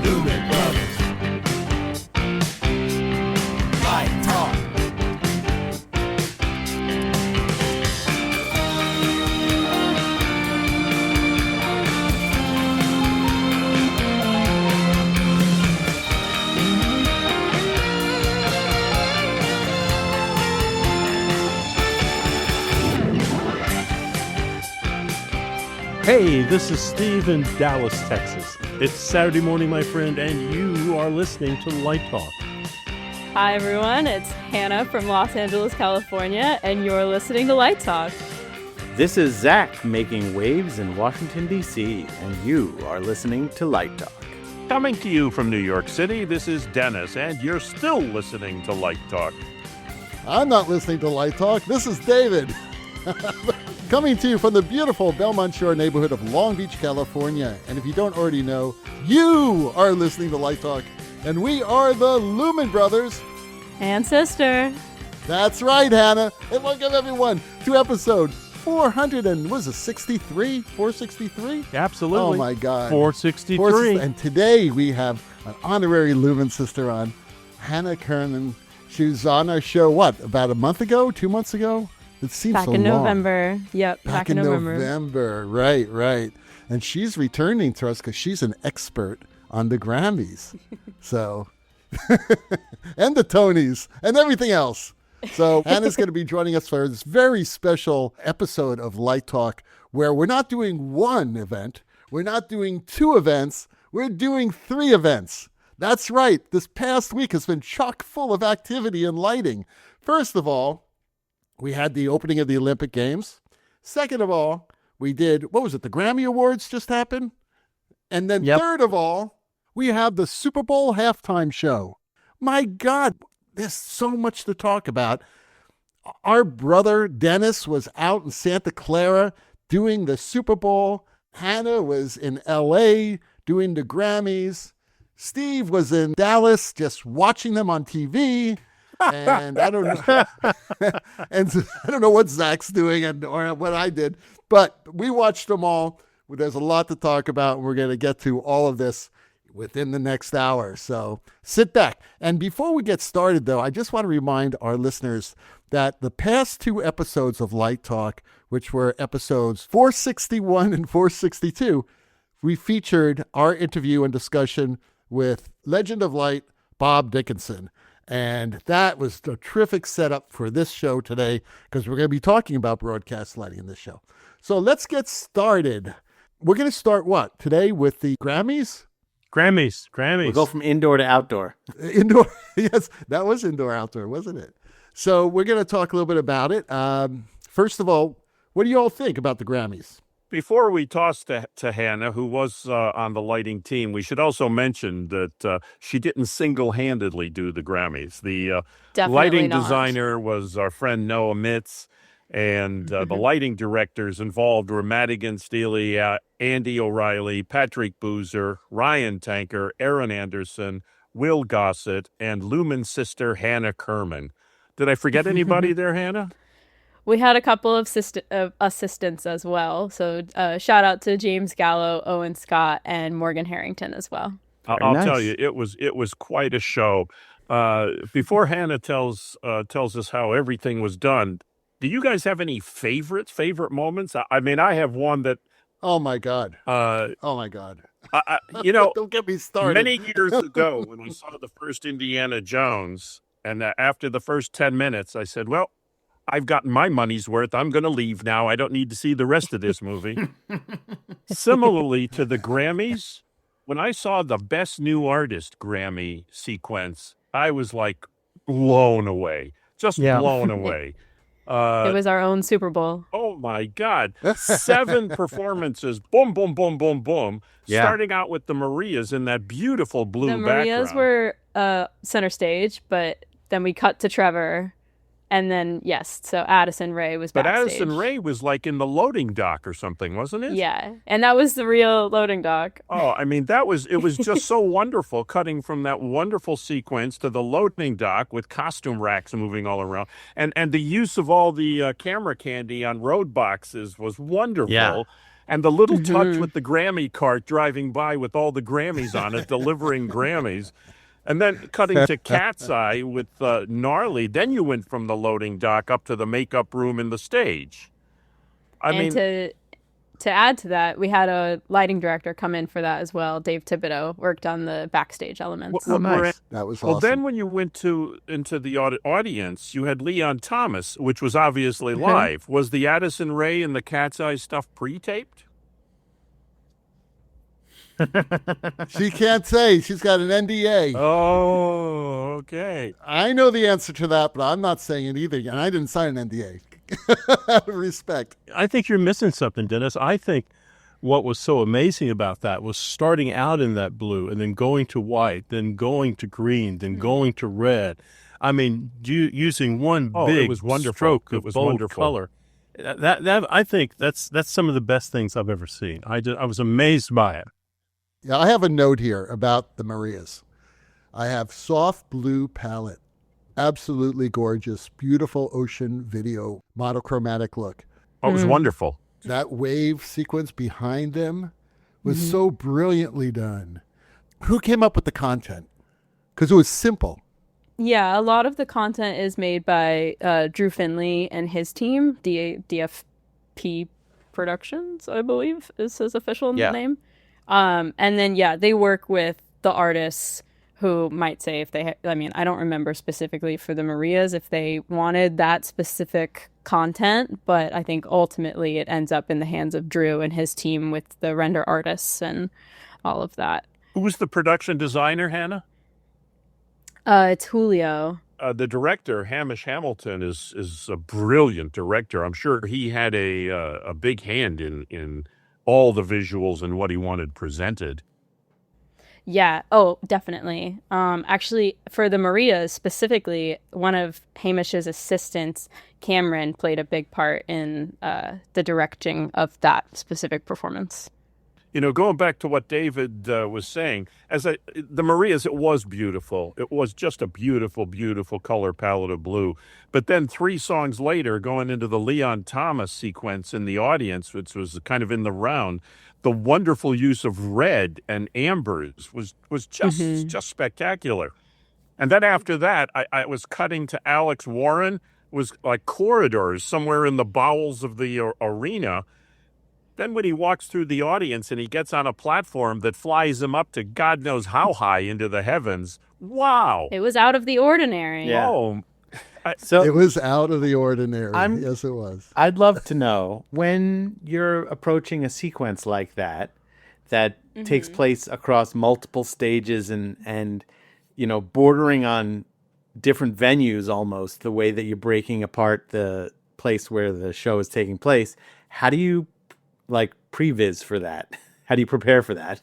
Lumen Brothers. Light Talk. Hey, this is Steve in Dallas, Texas. It's Saturday morning, my friend, and you are listening to Light Talk. Hi, everyone. It's Hannah from Los Angeles, California, and you're listening to Light Talk. This is Zach making waves in Washington, D.C., and you are listening to Light Talk. Coming to you from New York City, this is Dennis, and you're still listening to Light Talk. I'm not listening to Light Talk. This is David. Coming to you from the beautiful Belmont Shore neighborhood of Long Beach, California. And if you don't already know, you are listening to Light Talk. And we are the Lumen Brothers. And sister. That's right, Hannah. And welcome everyone to episode 463? 463? Absolutely. Oh my God. 463. And today we have an honorary Lumen sister on, Hannah Kerman. She was on our show, about a month ago? 2 months ago? It seems back so in long. November. Yep, back in November. Right. And she's returning to us because she's an expert on the Grammys. So, and the Tonys and everything else. So Hannah's going to be joining us for this very special episode of Light Talk where we're not doing one event. We're not doing two events. We're doing three events. That's right. This past week has been chock full of activity and lighting. First of all, we had the opening of the Olympic Games. Second of all, we did, the Grammy Awards just happened? And then Third of all, we have the Super Bowl halftime show. My God, there's so much to talk about. Our brother Dennis was out in Santa Clara doing the Super Bowl. Hannah was in LA doing the Grammys. Steve was in Dallas just watching them on TV. And I don't know, and I don't know what Zach's doing or what I did, but we watched them all. There's a lot to talk about, and we're going to get to all of this within the next hour. So sit back. And before we get started, though, I just want to remind our listeners that the past two episodes of Light Talk, which were episodes 461 and 462, we featured our interview and discussion with Legend of Light, Bob Dickinson. And that was a terrific setup for this show today because we're going to be talking about broadcast lighting in this show. So let's get started. We're going to start today with the Grammys? Grammys. We'll go from indoor to outdoor. Indoor. Yes, that was indoor-outdoor, wasn't it? So we're going to talk a little bit about it. First of all, what do you all think about the Grammys? Before we toss to Hannah, who was on the lighting team, we should also mention that she didn't single-handedly do the Grammys. The lighting designer was our friend Noah Mitz, and the lighting directors involved were Madigan Steely, Andy O'Reilly, Patrick Boozer, Ryan Tanker, Aaron Anderson, Will Gossett, and Lumen's sister Hannah Kerman. Did I forget anybody there, Hannah? We had a couple of assistants as well. So shout out to James Gallo, Owen Scott, and Morgan Harrington as well. I'll tell you, it was quite a show. Before Hannah tells us how everything was done, do you guys have any favorite moments? I mean, I have one that. Oh my God! Don't get me started. Many years ago, when we saw the first Indiana Jones, and after the first 10 minutes, I said, "Well, I've gotten my money's worth. I'm going to leave now. I don't need to see the rest of this movie." Similarly to the Grammys, when I saw the Best New Artist Grammy sequence, I was like blown away, blown away. It was our own Super Bowl. Oh, my God. 7 performances, boom, boom, boom, boom, boom, starting out with the Marias in that beautiful blue background. The Marias were center stage, but then we cut to Trevor. And then, yes, so Addison Rae was But backstage. Addison Rae was like in the loading dock or something, wasn't it? Yeah, and that was the real loading dock. Oh, I mean, it was just so wonderful, cutting from that wonderful sequence to the loading dock with costume racks moving all around. And the use of all the camera candy on road boxes was wonderful. Yeah. And the little touch with the Grammy cart driving by with all the Grammys on it, delivering Grammys. And then cutting to Cat's Eye with Gnarly. Then you went from the loading dock up to the makeup room in the stage. To add to that, we had a lighting director come in for that as well. Dave Thibodeau worked on the backstage elements. Nice. That was awesome. Well, then when you went into the audience, you had Leon Thomas, which was obviously live. Was the Addison Rae and the Cat's Eye stuff pre-taped? She can't say. She's got an NDA. Oh, okay. I know the answer to that, but I'm not saying it either. And I didn't sign an NDA. Out of respect. I think you're missing something, Dennis. I think what was so amazing about that was starting out in that blue and then going to white, then going to green, then going to red. I mean, using one big it was wonderful. stroke It of was bold wonderful. color. That I think that's some of the best things I've ever seen. I was amazed by it. Yeah, I have a note here about the Marias. I have soft blue palette. Absolutely gorgeous, beautiful ocean video, monochromatic look. Oh, it was wonderful. That wave sequence behind them was so brilliantly done. Who came up with the content? Because it was simple. Yeah, a lot of the content is made by Drew Finley and his team, DFP Productions, I believe is his official name. And then, they work with the artists who might say if they, I don't remember specifically for the Marias if they wanted that specific content, but I think ultimately it ends up in the hands of Drew and his team with the render artists and all of that. Who was the production designer, Hannah? It's Julio. The director, Hamish Hamilton, is a brilliant director. I'm sure he had a big hand in all the visuals and what he wanted presented. Yeah. Oh, definitely. Actually, for the Marias specifically, one of Hamish's assistants, Cameron, played a big part in the directing of that specific performance. You know, going back to what David was saying, the Marias, it was beautiful. It was just a beautiful, beautiful color palette of blue. But then 3 songs later, going into the Leon Thomas sequence in the audience, which was kind of in the round, the wonderful use of red and ambers was just spectacular. And then after that, I was cutting to Alex Warren, was like corridors somewhere in the bowels of the arena. Then when he walks through the audience and he gets on a platform that flies him up to God knows how high into the heavens. Wow. It was out of the ordinary. Yeah. Oh, So It was out of the ordinary. I'm- Yes, it was. I'd love to know when you're approaching a sequence like that takes place across multiple stages and bordering on different venues almost, the way that you're breaking apart the place where the show is taking place. How do you previz for that? How do you prepare for that?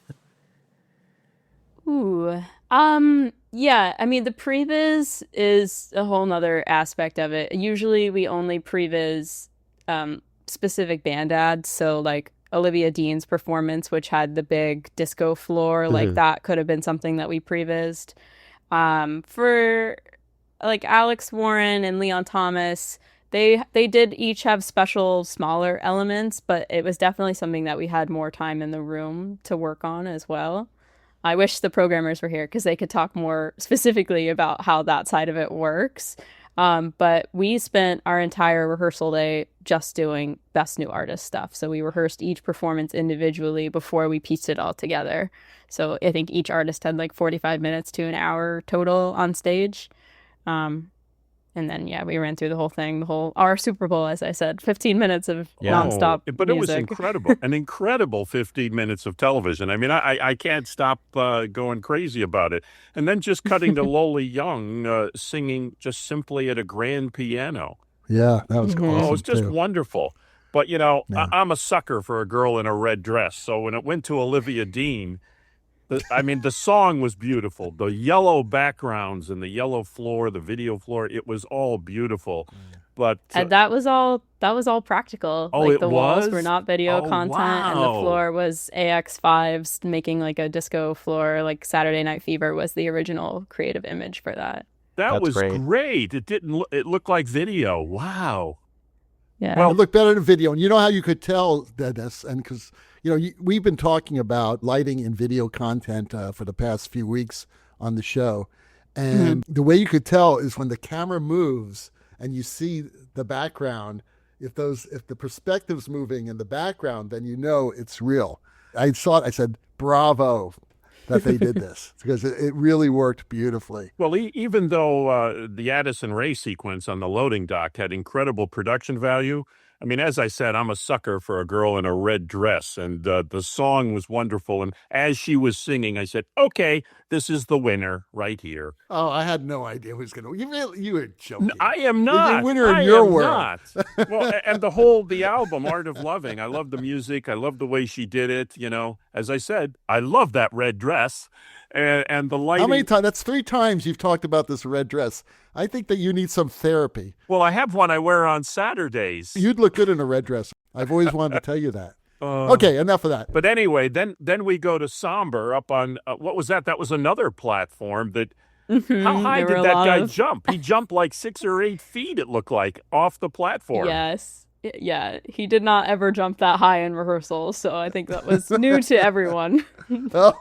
Ooh. Yeah, the previz is a whole nother aspect of it. Usually we only previz specific band ads. So like Olivia Dean's performance, which had the big disco floor, like that could have been something that we prevized. For like Alex Warren and Leon Thomas, they did each have special smaller elements, but it was definitely something that we had more time in the room to work on as well. I wish the programmers were here because they could talk more specifically about how that side of it works. But we spent our entire rehearsal day just doing Best New Artist stuff. So we rehearsed each performance individually before we pieced it all together. So I think each artist had like 45 minutes to an hour total on stage. And then, we ran through the whole thing, our Super Bowl, as I said, 15 minutes of nonstop But it was music. incredible, an incredible 15 minutes of television. I mean, I can't stop going crazy about it. And then just cutting to Lola Young singing just simply at a grand piano. Yeah, that was awesome. Oh, it was just too. wonderful. But, I'm a sucker for a girl in a red dress. So when it went to Olivia Dean, The song was beautiful. The yellow backgrounds and the yellow floor, the video floor, it was all beautiful. But and that was all practical. Oh, like it the walls were was? not video Oh, content, and the wow. floor was AX5s making like a disco floor. Like Saturday Night Fever was the original creative image for that. that That's was great. great. It didn't. It looked like video. Wow. Yeah. Well, It looked better in video. And you know how you could tell that this, and because, we've been talking about lighting in video content for the past few weeks on the show. And the way you could tell is when the camera moves and you see the background, if the perspective's moving in the background, then you know it's real. I saw it, I said, bravo that they did this, because it really worked beautifully. Well, even though the Addison Rae sequence on the loading dock had incredible production value, I mean, as I said, I'm a sucker for a girl in a red dress, and the song was wonderful. And as she was singing, I said, okay, this is the winner right here. Oh, I had no idea who was going to. You were joking. I am not. The winner in I your am world. not. Well, and the album, Art of Loving, I love the music. I love the way she did it. As I said, I love that red dress. And the lighting. How many times? That's 3 times you've talked about this red dress. I think that you need some therapy. Well, I have one I wear on Saturdays. You'd look good in a red dress. I've always wanted to tell you that. Okay, enough of that. But anyway, then we go to Somber up on, what was that? That was another platform that, how high There were did a that lot guy of- jump? He jumped like 6 or 8 feet, it looked like, off the platform. Yes. Yeah. He did not ever jump that high in rehearsal, so I think that was new to everyone. Oh,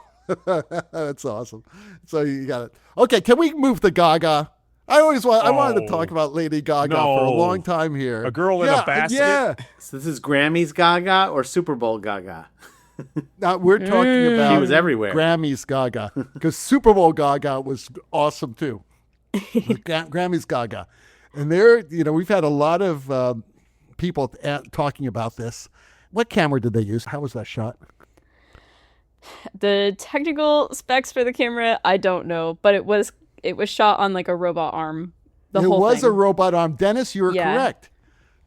that's awesome. So you got it. Okay, can we move to Gaga? I wanted to talk about Lady Gaga for a No. long time here. A girl in a basket? Yeah. So this is Grammys Gaga or Super Bowl Gaga? Now we're talking about She was everywhere. Grammys Gaga, because Super Bowl Gaga was awesome too. Grammys Gaga, and we've had a lot of people talking about this. What camera did they use? How was that shot? The technical specs for the camera, I don't know, but it was shot on like a robot arm. It was a robot arm. Dennis, you were correct.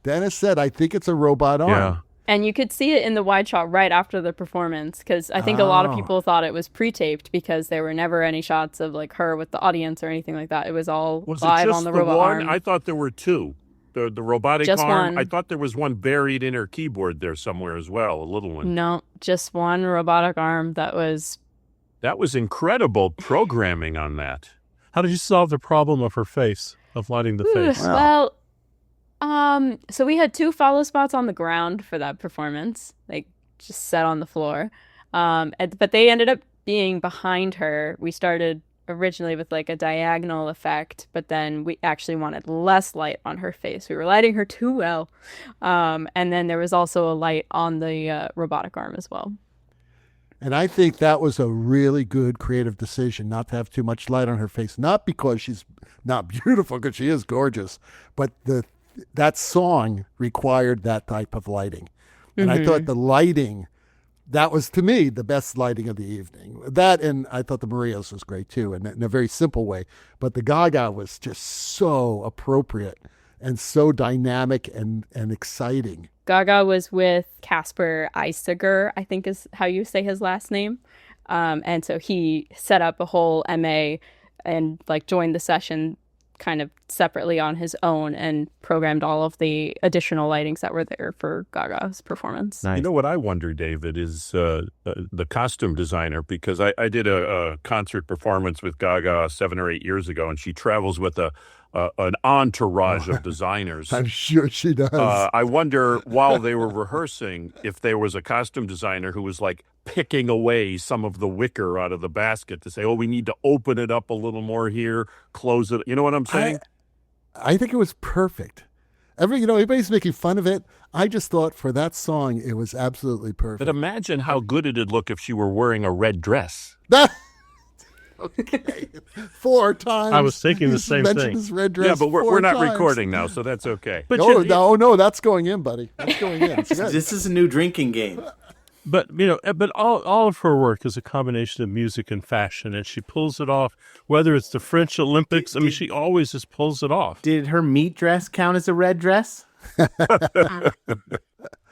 Dennis said, I think it's a robot arm. Yeah. And you could see it in the wide shot right after the performance, because I think a lot of people thought it was pre-taped because there were never any shots of like her with the audience or anything like that. It was all Was it live just on the the robot one? arm. I thought there were 2. The robotic Just arm. one. I thought there was one buried in her keyboard there somewhere as well, a little one. No, just one robotic arm that was. That was incredible programming on that. How did you solve the problem of her face, of lighting the face? Well, so we had 2 follow spots on the ground for that performance, like just set on the floor. But they ended up being behind her. We started originally with like a diagonal effect, but then we actually wanted less light on her face. We were lighting her too well. And then there was also a light on the robotic arm as well. And I think that was a really good creative decision, not to have too much light on her face. Not because she's not beautiful, because she is gorgeous, but that song required that type of lighting. And I thought the lighting, that was, to me, the best lighting of the evening. That, and I thought the Maria's was great, too, in a very simple way. But the Gaga was just so appropriate and so dynamic and exciting. Gaga was with Casper Eisiger, I think is how you say his last name. And so he set up a whole MA and like joined the session kind of separately on his own and programmed all of the additional lightings that were there for Gaga's performance. You know what I wonder, David, is the costume designer, because I did a concert performance with Gaga 7 or 8 years ago, and she travels with an entourage of designers. I'm sure she does. I wonder, while they were rehearsing, if there was a costume designer who was like picking away some of the wicker out of the basket to say, oh, we need to open it up a little more here, close it. You know what I'm saying? I think it was perfect. Everybody's making fun of it. I just thought for that song, it was absolutely perfect. But imagine how good it'd look if she were wearing a red dress. Okay. 4 times. I was thinking the He's same mentioned thing. This red dress Yeah, but we're 4 not times. recording now, so that's okay. But No, that's going in, buddy. That's going in. It's good. This is a new drinking game. But all of her work is a combination of music and fashion, and she pulls it off. Whether it's the French Olympics, she always just pulls it off. Did her meat dress count as a red dress?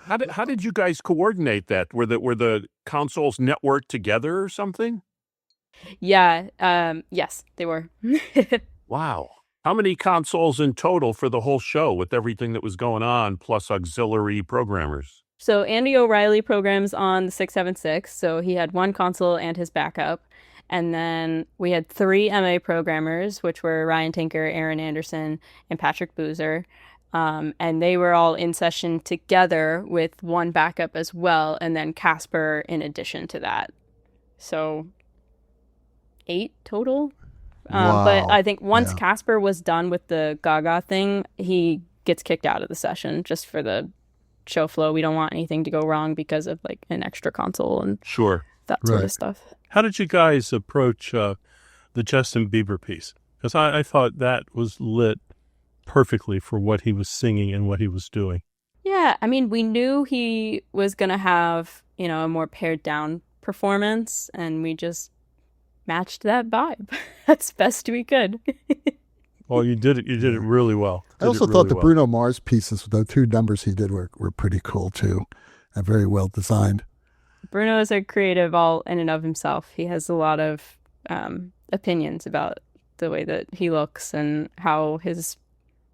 How did you guys coordinate that? Were the consoles networked together or something? Yeah. Yes, they were. Wow. How many consoles in total for the whole show with everything that was going on, plus auxiliary programmers? So Andy O'Reilly programs on the 676, so he had one console and his backup. And then we had 3 MA programmers, which were Ryan Tinker, Aaron Anderson, and Patrick Boozer. And they were all in session together with one backup as well, and then Casper in addition to that. So 8 total. But Wow. I think once Yeah. Casper was done with the Gaga thing, he gets kicked out of the session just for the show flow. We don't want anything to go wrong because of like an extra console and Sure. that sort Right. of stuff. How did you guys approach the Justin Bieber piece? Because I thought that was lit perfectly for what he was singing and what he was doing. Yeah, I mean, we knew he was going to have, a more pared down performance, and we just matched that vibe as best we could. Oh, you did it. You did it really well. I also thought the Bruno Mars pieces, the 2 numbers he did were pretty cool too, and very well designed. Bruno is a creative all in and of himself. He has a lot of opinions about the way that he looks and how his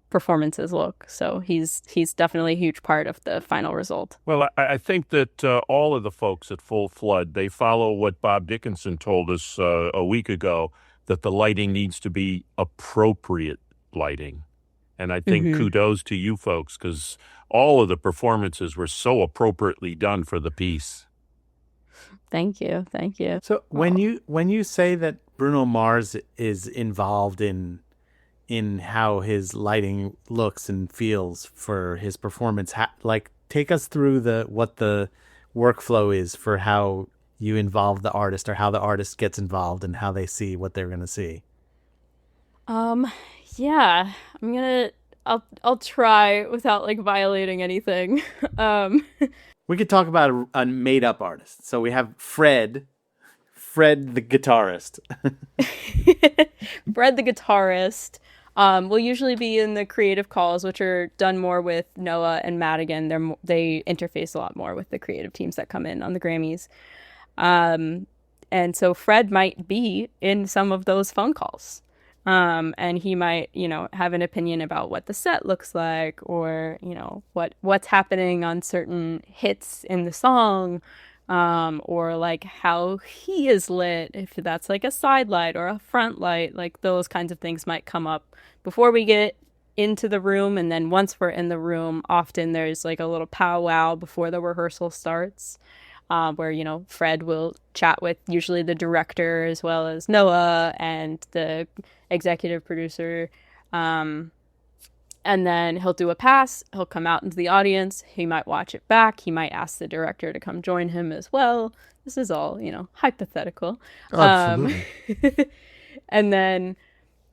performances look. So he's definitely a huge part of the final result. Well, I think that all of the folks at Full Flood, they follow what Bob Dickinson told us a week ago, that the lighting needs to be appropriate lighting. And I think kudos to you folks, because all of the performances were so appropriately done for the piece. Thank you. So when you say that Bruno Mars is involved in how his lighting looks and feels for his performance, take us through what the workflow is for how you involve the artist, or how the artist gets involved and how they see what they're going to see. Yeah, I'll try without like violating anything. We could talk about a made up artist. So we have Fred the guitarist. Fred the guitarist will usually be in the creative calls, which are done more with Noah and Madigan. They interface a lot more with the creative teams that come in on the Grammys. And so Fred might be in some of those phone calls. And he might, have an opinion about what the set looks like, or, what's happening on certain hits in the song, or like how he is lit, if that's like a side light or a front light, like those kinds of things might come up before we get into the room. And then once we're in the room, often there's like a little powwow before the rehearsal starts. Where, Fred will chat with usually the director as well as Noah and the executive producer. And then he'll do a pass. He'll come out into the audience. He might watch it back. He might ask the director to come join him as well. This is all, hypothetical. Absolutely. And then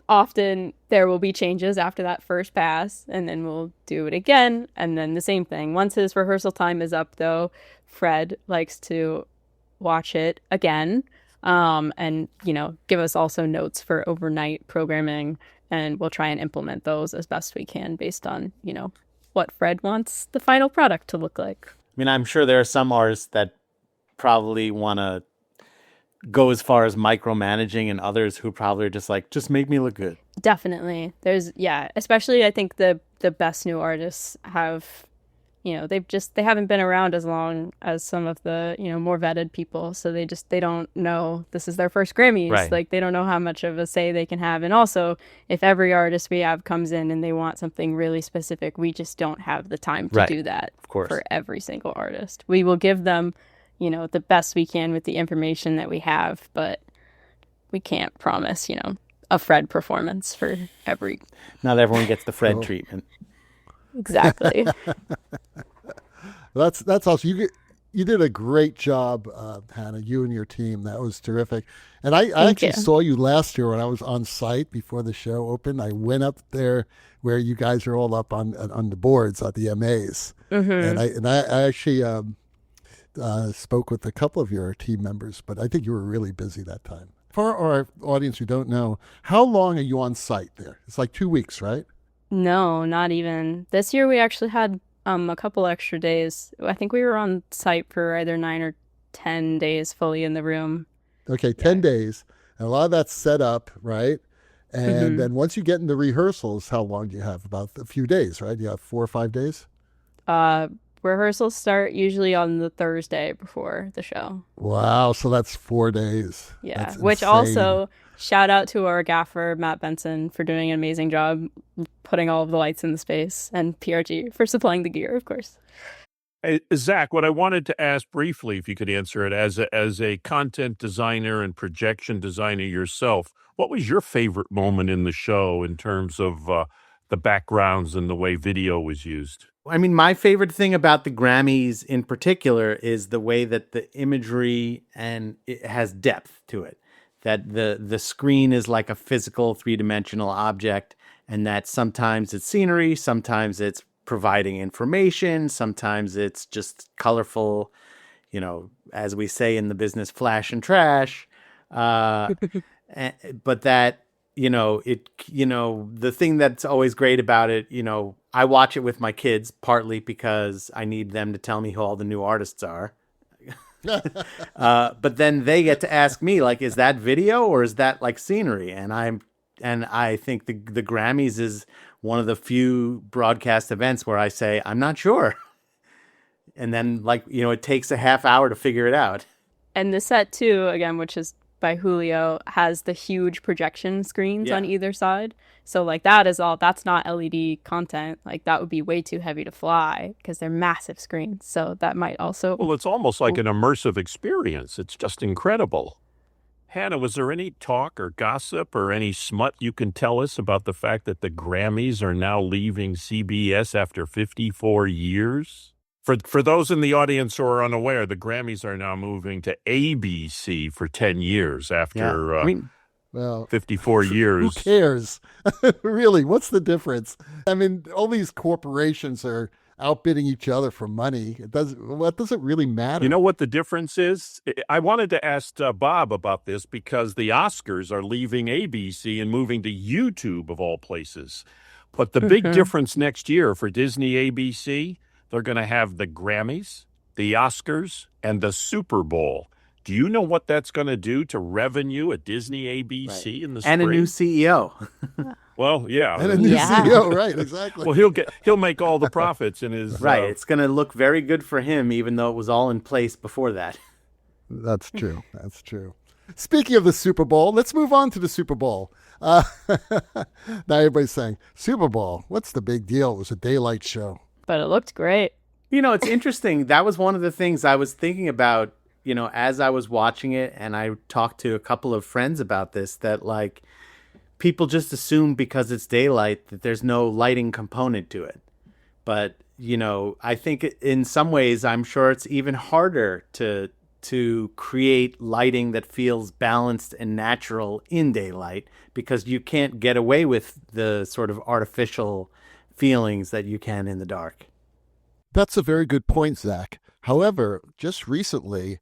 often there will be changes after that first pass, and then we'll do it again. And then the same thing. Once his rehearsal time is up, though, Fred likes to watch it again, and, give us also notes for overnight programming, and we'll try and implement those as best we can based on, what Fred wants the final product to look like. I mean, I'm sure there are some artists that probably want to go as far as micromanaging, and others who probably are just like, just make me look good. Definitely. Especially I think the best new artists have, they haven't been around as long as some of the, more vetted people. So they don't know this is their first Grammys. Right. Like they don't know how much of a say they can have. And also if every artist we have comes in and they want something really specific, we just don't have the time to do that of course. For every single artist. We will give them, the best we can with the information that we have, but we can't promise, a Fred performance for every. Not everyone gets the Fred treatment. Exactly. That's awesome. You did a great job, Hannah, you and your team. That was terrific. And I actually saw you last year when I was on site before the show opened. I went up there where you guys are all up on the boards at the MAs. And I actually spoke with a couple of your team members, but I think you were really busy that time. For our audience who don't know, how long are you on site there? It's like 2 weeks, right? No, not even. This year we actually had a couple extra days. I think we were on site for either 9 or 10 days fully in the room. Okay, 10 days. And a lot of that's set up, right? And then once you get into rehearsals, how long do you have? About a few days, right? You have 4 or 5 days? Rehearsals start usually on the Thursday before the show. Wow. So that's 4 days. Yeah. That's Which insane. also, shout out to our gaffer, Matt Benson, for doing an amazing job putting all of the lights in the space, and PRG for supplying the gear, of course. Hey, Zach, what I wanted to ask briefly, if you could answer it, as a content designer and projection designer yourself, what was your favorite moment in the show in terms of the backgrounds and the way video was used? I mean, my favorite thing about the Grammys in particular is the way that the imagery and it has depth to it. That the screen is like a physical 3-dimensional object, and that sometimes it's scenery, sometimes it's providing information, sometimes it's just colorful, as we say in the business, flash and trash. But that, the thing that's always great about it, I watch it with my kids, partly because I need them to tell me who all the new artists are. But then they get to ask me, like, is that video or is that like scenery? And I think the Grammys is one of the few broadcast events where I say, I'm not sure. And then, it takes a half hour to figure it out. And the set, too, again, which is by Julio, has the huge projection screens on either side. So, that's not LED content. Like, that would be way too heavy to fly because they're massive screens. So that might also... Well, it's almost like an immersive experience. It's just incredible. Hannah, was there any talk or gossip or any smut you can tell us about the fact that the Grammys are now leaving CBS after 54 years? For those in the audience who are unaware, the Grammys are now moving to ABC for 10 years after 54 years. Who cares? Really, what's the difference? I mean, all these corporations are outbidding each other for money. What does it really matter? You know what the difference is? I wanted to ask Bob about this because the Oscars are leaving ABC and moving to YouTube of all places. But the big difference next year for Disney ABC, they're going to have the Grammys, the Oscars, and the Super Bowl. Do you know what that's going to do to revenue at Disney ABC in the spring? And a new CEO. Well, yeah. And a new CEO, right, exactly. Well, he'll make all the profits in his... Right, it's going to look very good for him, even though it was all in place before that. That's true. That's true. Speaking of the Super Bowl, let's move on to the Super Bowl. Now everybody's saying, Super Bowl, what's the big deal? It was a daylight show. But it looked great. It's interesting. That was one of the things I was thinking about, as I was watching it, and I talked to a couple of friends about this, that people just assume because it's daylight that there's no lighting component to it. But, I think in some ways, I'm sure it's even harder to create lighting that feels balanced and natural in daylight, because you can't get away with the sort of artificial feelings that you can in the dark. That's a very good point, Zach. However, just recently,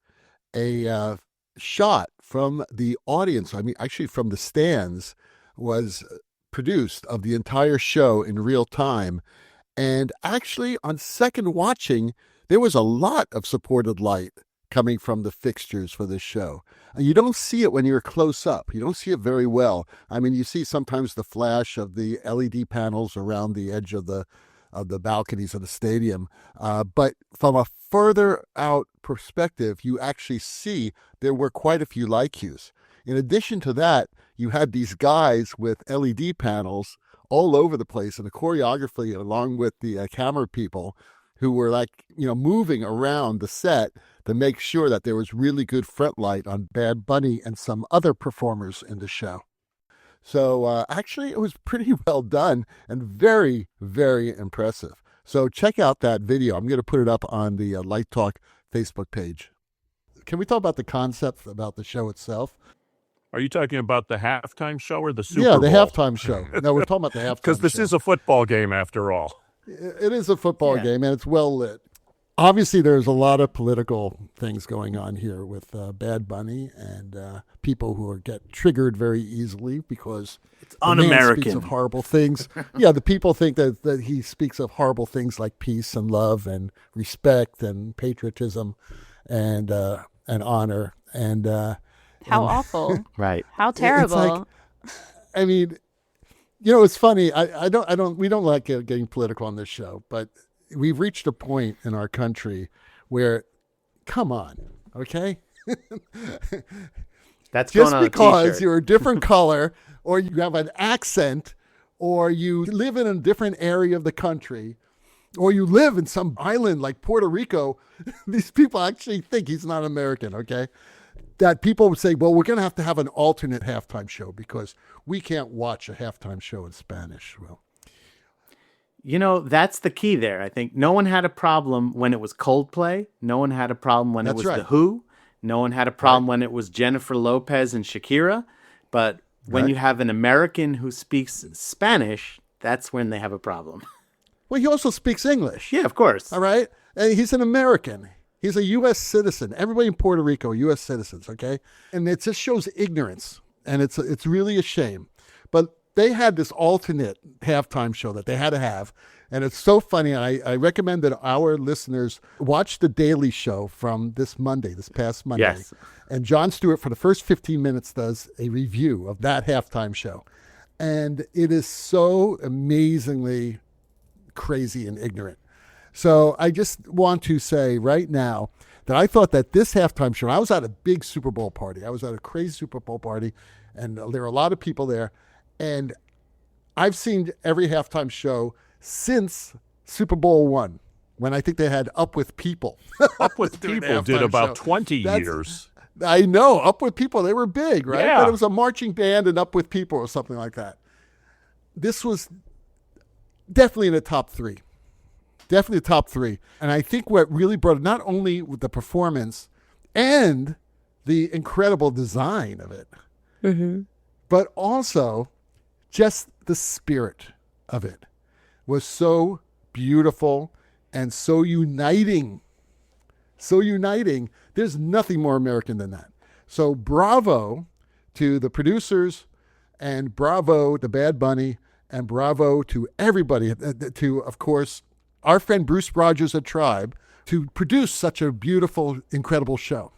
a shot from the audience, actually from the stands, was produced of the entire show in real time. And actually, on second watching, there was a lot of supported light coming from the fixtures for this show. You don't see it when you're close up. You don't see it very well. You see sometimes the flash of the LED panels around the edge of the balconies of the stadium. But from a further out perspective, you actually see there were quite a few light cues. In addition to that, you had these guys with LED panels all over the place, and the choreography along with the camera people who were moving around the set to make sure that there was really good front light on Bad Bunny and some other performers in the show. So actually, it was pretty well done and very, very impressive. So check out that video. I'm going to put it up on the Light Talk Facebook page. Can we talk about the concept about the show itself? Are you talking about the halftime show or the Super Bowl? Yeah, the halftime show. No, we're talking about the halftime show. Because this is a football game after all. It is a football game, and it's well lit. Obviously, there's a lot of political things going on here with Bad Bunny and people who get triggered very easily because it's un-American. Speaks of horrible things. Yeah, the people think that he speaks of horrible things like peace and love and respect and patriotism and honor. And How awful. Right. How terrible. I mean, it's funny. We don't like getting political on this show, but we've reached a point in our country where, come on, okay? That's just going on because a t-shirt. you're a different color, or you have an accent, or you live in a different area of the country, or you live in some island like Puerto Rico, these people actually think he's not American, okay? That people would say, well, we're going to have an alternate halftime show because we can't watch a halftime show in Spanish. Well, that's the key there. I think no one had a problem when it was Coldplay. No one had a problem when it was The Who. No one had a problem when it was Jennifer Lopez and Shakira. But when you have an American who speaks Spanish, that's when they have a problem. Well, he also speaks English. Yeah, of course. All right. And he's an American. He's a U.S. citizen. Everybody in Puerto Rico, U.S. citizens, okay? And it just shows ignorance, and it's really a shame. But they had this alternate halftime show that they had to have, and it's so funny. I recommend that our listeners watch The Daily Show from this past Monday. Yes. And Jon Stewart, for the first 15 minutes, does a review of that halftime show. And it is so amazingly crazy and ignorant. So I just want to say right now that I thought that this halftime show, I was at a big Super Bowl party. I was at a crazy Super Bowl party, and there were a lot of people there. And I've seen every halftime show since Super Bowl I, when I think they had Up With People. Up With People did about 20 years. I know. Up With People, they were big, right? Yeah. But it was a marching band and Up With People or something like that. This was definitely in the top three. Definitely the top three. And I think what really brought it, not only with the performance and the incredible design of it, but also just the spirit of it was so beautiful and so uniting. So uniting. There's nothing more American than that. So bravo to the producers, and bravo to Bad Bunny, and bravo to everybody, to, of course, our friend Bruce Rogers at Tribe, to produce such a beautiful, incredible show.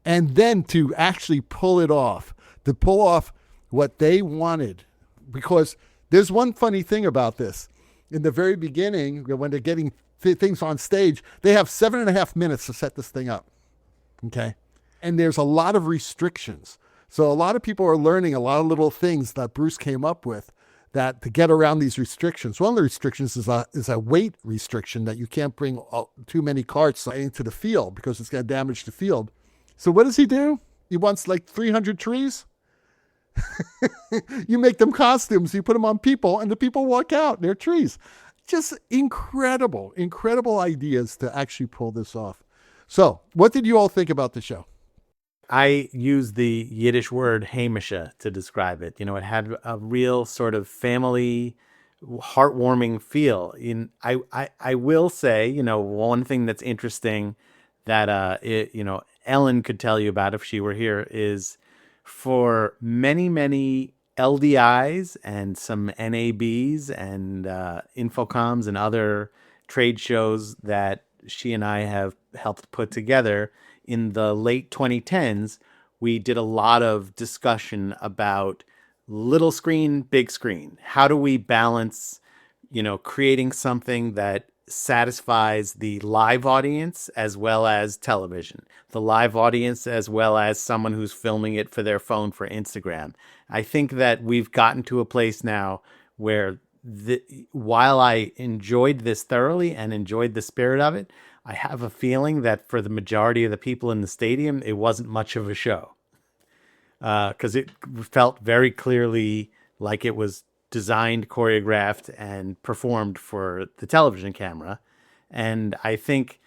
And then to actually pull it off, to pull off what they wanted. Because there's one funny thing about this. In the very beginning, when they're getting things on stage, they have 7.5 minutes to set this thing up. Okay? And there's a lot of restrictions. So a lot of people are learning a lot of little things that Bruce came up with that to get around these restrictions. One of the restrictions is a weight restriction, that you can't bring too many carts into the field because it's going to damage the field. So what does he do? He wants like 300 trees. You make them costumes, you put them on people, and the people walk out. They're trees. Just incredible ideas to actually pull this off. So what did you all think about the show? I use the Yiddish word heimische to describe it. It had a real sort of family, heartwarming feel. I will say, one thing that's interesting that Ellen could tell you about if she were here is for many, many LDIs and some NABs and Infocoms and other trade shows that she and I have helped put together. In the late 2010s, we did a lot of discussion about little screen, big screen. How do we balance, creating something that satisfies the live audience as well as television, the live audience as well as someone who's filming it for their phone for Instagram. I think that we've gotten to a place now where while I enjoyed this thoroughly and enjoyed the spirit of it, I have a feeling that for the majority of the people in the stadium, it wasn't much of a show. Because it felt very clearly like it was designed, choreographed, and performed for the television camera. And I think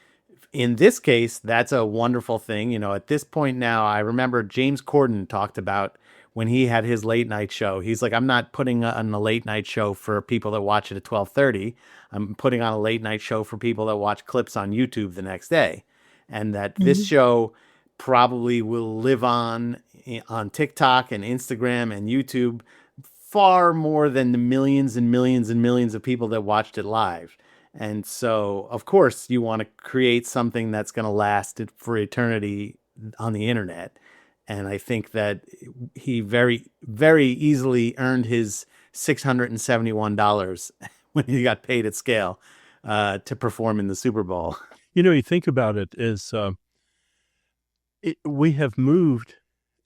in this case, that's a wonderful thing. At this point now, I remember James Corden talked about when he had his late night show. He's like, I'm not putting on a late night show for people that watch it at 12:30. I'm putting on a late night show for people that watch clips on YouTube the next day. And that this show probably will live on TikTok and Instagram and YouTube far more than the millions and millions and millions of people that watched it live. And so, of course, you want to create something that's going to last for eternity on the internet. And I think that he very, very easily earned his $671 when he got paid at scale to perform in the Super Bowl. You know, you think about it, is we have moved,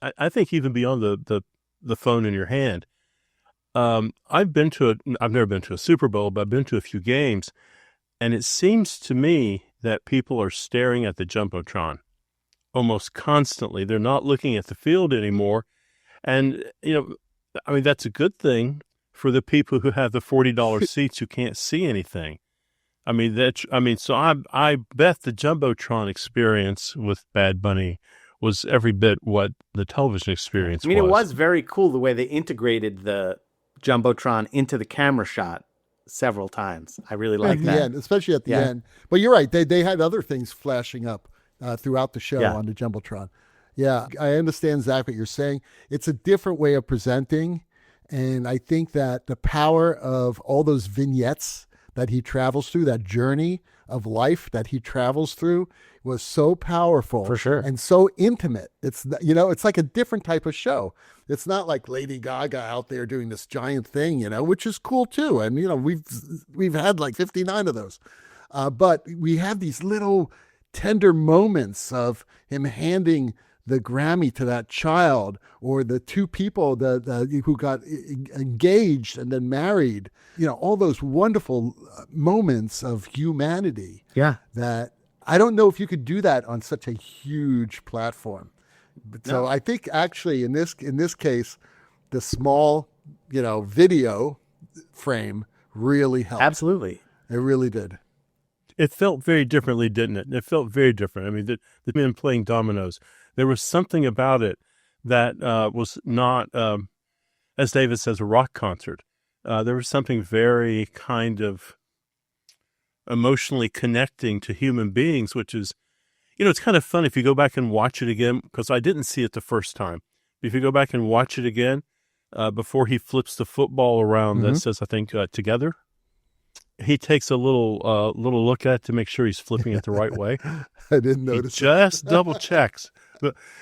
I think, even beyond the phone in your hand. I've never been to a Super Bowl, but I've been to a few games, and it seems to me that people are staring at the Jumbotron almost constantly. They're not looking at the field anymore. And, you know, I mean, that's a good thing for the people who have the $40 seats who can't see anything. I mean, so I bet the Jumbotron experience with Bad Bunny was every bit what the television experience was. I mean, it was very cool the way they integrated the Jumbotron into the camera shot several times. I really like that. End, especially at the end. But you're right. They had other things flashing up throughout the show on the Jumbotron. Yeah, I understand, Zach, what you're saying. It's a different way of presenting. And I think that the power of all those vignettes that he travels through, that journey of life that he travels through, was so powerful. For sure. And so intimate. It's, you know, it's like a different type of show. It's not like Lady Gaga out there doing this giant thing, you know, which is cool too. And, you know, we've had like 59 of those. But we have these little tender moments of him handing the Grammy to that child, or the two people who got engaged and then married, you know, all those wonderful moments of humanity. Yeah. That I don't know if you could do that on such a huge platform. But so I think actually in this case, the small, you know, video frame really helped. Absolutely. It really did. It felt very differently, didn't it? It felt very different. I mean, the men playing dominoes, there was something about it that was not, as David says, a rock concert. There was something very kind of emotionally connecting to human beings, which is, you know, it's kind of fun if you go back and watch it again, because I didn't see it the first time. If you go back and watch it again, before he flips the football around that says, I think, together, he takes a little look at it to make sure he's flipping it the right way. I didn't notice. He just double checks.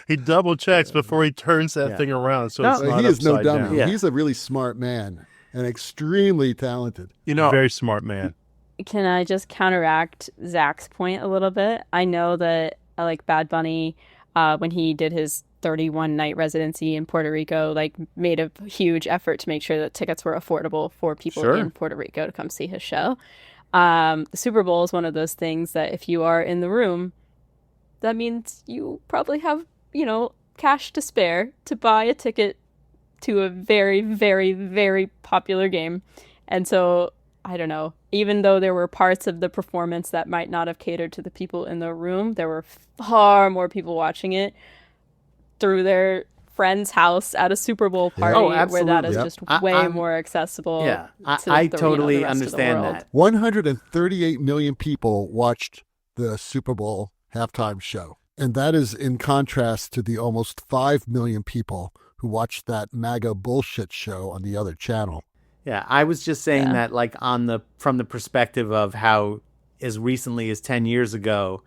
He double checks before he turns that thing around. So it's not he is no upside dummy. down. Yeah. He's a really smart man and extremely talented. You know, Very smart man. Can I just counteract Zach's point a little bit? I know that like Bad Bunny, when he did his 31-night residency in Puerto Rico, like made a huge effort to make sure that tickets were affordable for people in Puerto Rico to come see his show. The Super Bowl is one of those things that if you are in the room, that means you probably have, you know, cash to spare to buy a ticket to a very, very, very popular game. And so, I don't know, even though there were parts of the performance that might not have catered to the people in the room, there were far more people watching it through their friend's house at a Super Bowl party, where that is just way more accessible. Yeah, to I the totally rest of the understand world. that. 138 million people watched the Super Bowl halftime show. And that is in contrast to the almost 5 million people who watched that MAGA bullshit show on the other channel. Yeah, I was just saying that, like, from the perspective of how, as recently as 10 years ago,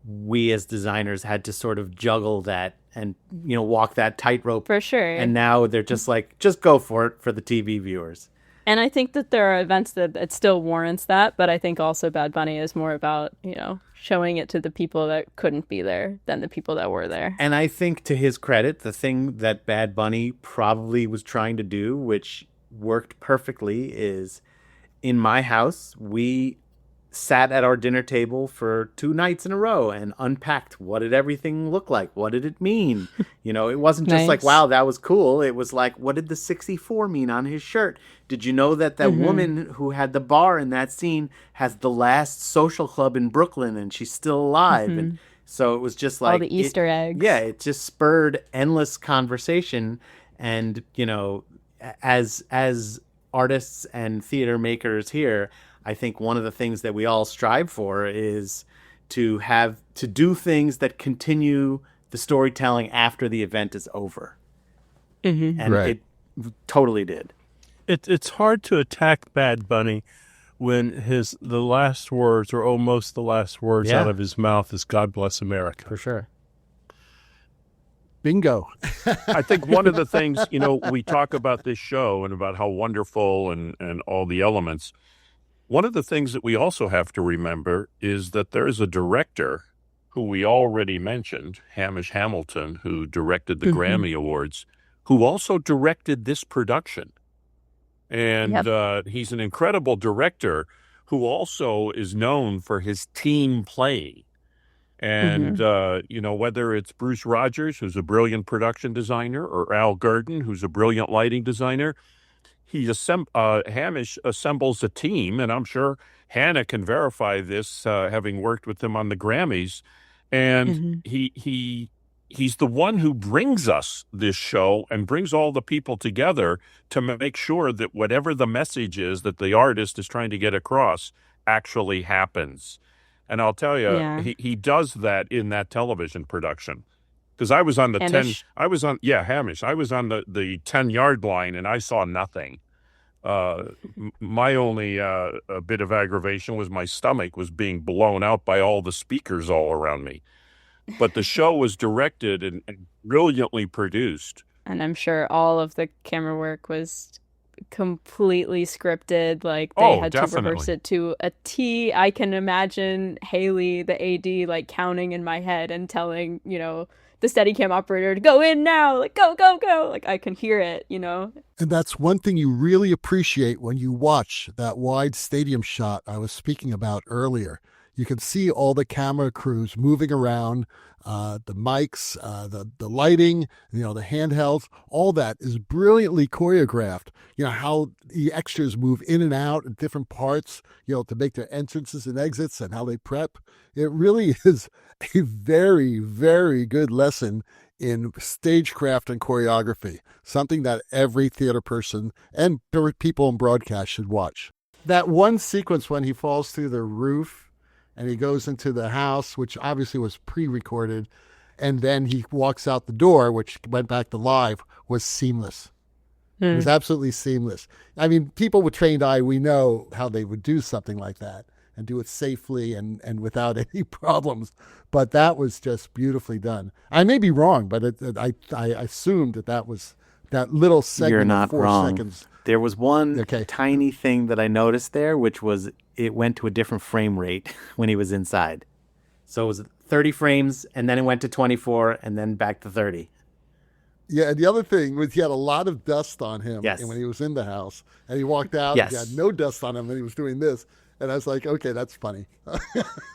we as designers had to sort of juggle that and, you know, walk that tightrope. For sure. And now they're just like, just go for it for the TV viewers. And I think that there are events that it still warrants that, but I think also Bad Bunny is more about, you know, showing it to the people that couldn't be there than the people that were there. And I think, to his credit, the thing that Bad Bunny probably was trying to do, which worked perfectly, is in my house, we sat at our dinner table for 2 nights in a row and unpacked what did everything look like? What did it mean? You know, it wasn't just like, wow, that was cool. It was like, what did the 64 mean on his shirt? Did you know that that woman who had the bar in that scene has the last social club in Brooklyn and she's still alive? And so it was just like all the Easter eggs. Yeah, it just spurred endless conversation. And, you know, as artists and theater makers here, I think one of the things that we all strive for is to do things that continue the storytelling after the event is over. And it totally did. It's hard to attack Bad Bunny when the last words, or almost the last words out of his mouth, is "God bless America." For sure. Bingo. I think one of the things, we talk about this show and about how wonderful and all the elements. One of the things that we also have to remember is that there's a director who we already mentioned, Hamish Hamilton, who directed the Grammy Awards, who also directed this production. And he's an incredible director who also is known for his team playing. And, whether it's Bruce Rogers, who's a brilliant production designer, or Al Gurdon, who's a brilliant lighting designer, Hamish assembles a team, and I'm sure Hannah can verify this, having worked with him on the Grammys. And he's the one who brings us this show and brings all the people together to make sure that whatever the message is that the artist is trying to get across actually happens. And I'll tell you, he does that in that television production. Because I was on the Hamish. Hamish. I was on the 10-yard line and I saw nothing. My only bit of aggravation was my stomach was being blown out by all the speakers all around me. But the show was directed and brilliantly produced. And I'm sure all of the camera work was completely scripted. Like they had to rehearse it to a T. I can imagine Haley, the AD, like counting in my head and telling, the Steadicam operator to go in now, like go, go, go. Like I can hear it, And that's one thing you really appreciate when you watch that wide stadium shot I was speaking about earlier. You can see all the camera crews moving around, the mics, the lighting, the handhelds, all that is brilliantly choreographed. How the extras move in and out in different parts, to make their entrances and exits and how they prep. It really is a very, very good lesson in stagecraft and choreography, something that every theater person and people in broadcast should watch. That one sequence when he falls through the roof, and he goes into the house, which obviously was pre-recorded, and then he walks out the door, which went back to live, was seamless. It was absolutely seamless. I mean, people with trained eye, we know how they would do something like that and do it safely and without any problems. But that was just beautifully done. I may be wrong, but I assumed that was that little segment. You're not of 4 wrong. seconds. There was one tiny thing that I noticed there, which was it went to a different frame rate when he was inside. So it was 30 frames, and then it went to 24, and then back to 30. Yeah, and the other thing was he had a lot of dust on him when he was in the house. And he walked out, and he had no dust on him, and he was doing this. And I was like, okay, that's funny.